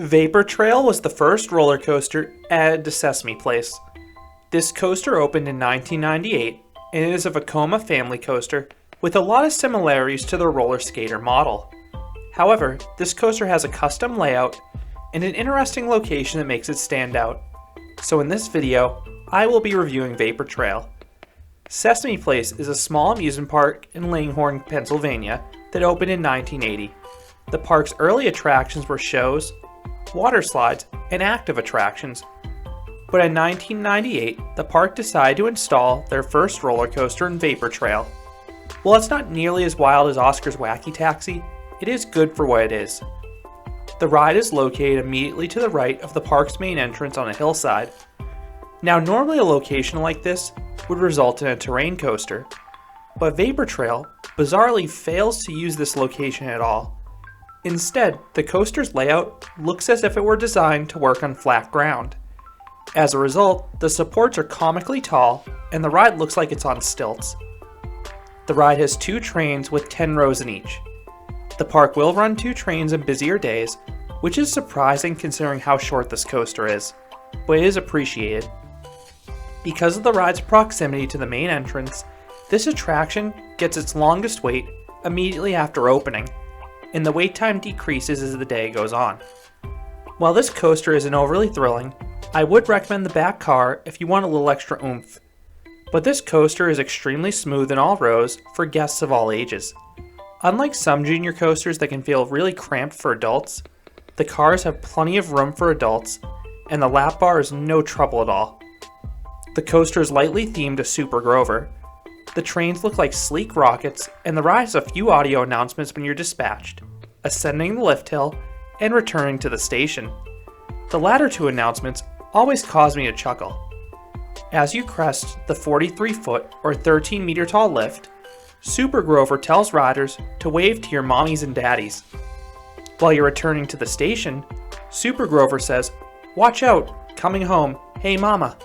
Vapor Trail was the first roller coaster added to Sesame Place. This coaster opened in 1998 and it is a Vekoma family coaster with a lot of similarities to the roller skater model. However, this coaster has a custom layout and an interesting location that makes it stand out. So in this video, I will be reviewing Vapor Trail. Sesame Place is a small amusement park in Langhorne, Pennsylvania that opened in 1980. The park's early attractions were shows, water slides, and active attractions. But in 1998, the park decided to install their first roller coaster in Vapor Trail. While it's not nearly as wild as Oscar's Wacky Taxi, it is good for what it is. The ride is located immediately to the right of the park's main entrance on a hillside. Now normally a location like this would result in a terrain coaster, but Vapor Trail bizarrely fails to use this location at all. Instead, the coaster's layout looks as if it were designed to work on flat ground. As a result, the supports are comically tall and the ride looks like it's on stilts. The ride has 2 trains with 10 rows in each. The park will run 2 trains in busier days, which is surprising considering how short this coaster is, but it is appreciated. Because of the ride's proximity to the main entrance, this attraction gets its longest wait immediately after opening, and the wait time decreases as the day goes on. While this coaster isn't overly thrilling, I would recommend the back car if you want a little extra oomph. But this coaster is extremely smooth in all rows for guests of all ages. Unlike some junior coasters that can feel really cramped for adults, the cars have plenty of room for adults, and the lap bar is no trouble at all. The coaster is lightly themed to Super Grover. The trains look like sleek rockets, and the ride has a few audio announcements when you're dispatched, ascending the lift hill, and returning to the station. The latter 2 announcements always cause me to chuckle. As you crest the 43-foot or 13-meter tall lift, Super Grover tells riders to wave to your mommies and daddies. While you're returning to the station, Super Grover says, "Watch out, coming home, hey mama."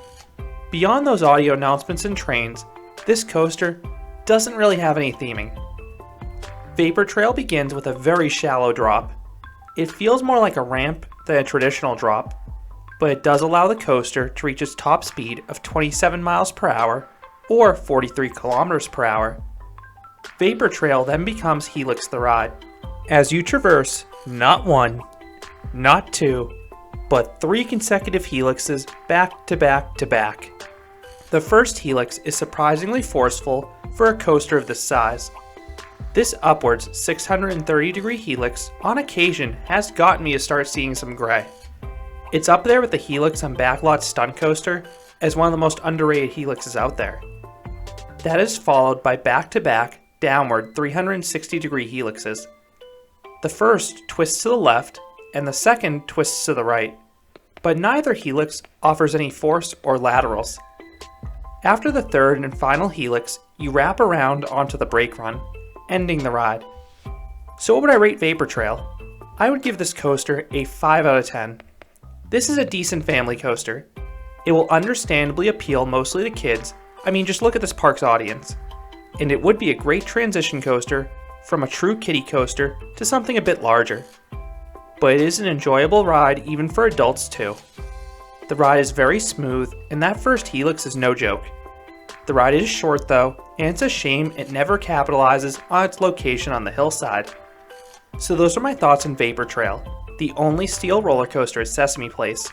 Beyond those audio announcements and trains, this coaster doesn't really have any theming. Vapor Trail begins with a very shallow drop. It feels more like a ramp than a traditional drop, but it does allow the coaster to reach its top speed of 27 miles per hour or 43 kilometers per hour. Vapor Trail then becomes Helix the ride, as you traverse not 1, not 2, but 3 consecutive helixes back to back to back. The first helix is surprisingly forceful for a coaster of this size. This upwards 630-degree helix on occasion has gotten me to start seeing some gray. It's up there with the helix on Backlot's Stunt Coaster as one of the most underrated helixes out there. That is followed by back-to-back, downward 360-degree helixes. The first twists to the left and the second twists to the right, but neither helix offers any force or laterals. After the third and final helix, you wrap around onto the brake run, ending the ride. So what would I rate Vapor Trail? I would give this coaster a 5 out of 10. This is a decent family coaster. It will understandably appeal mostly to kids. I mean, just look at this park's audience. And it would be a great transition coaster from a true kiddie coaster to something a bit larger. But it is an enjoyable ride even for adults too. The ride is very smooth, and that first helix is no joke. The ride is short though, and it's a shame it never capitalizes on its location on the hillside. So those are my thoughts on Vapor Trail, the only steel roller coaster at Sesame Place.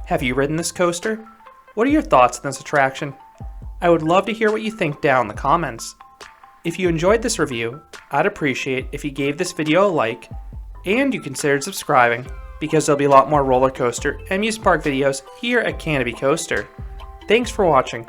Have you ridden this coaster? What are your thoughts on this attraction? I would love to hear what you think down in the comments. If you enjoyed this review, I'd appreciate if you gave this video a like, and you considered subscribing, because there'll be a lot more roller coaster and amusement park videos here at Canopy Coaster. Thanks for watching.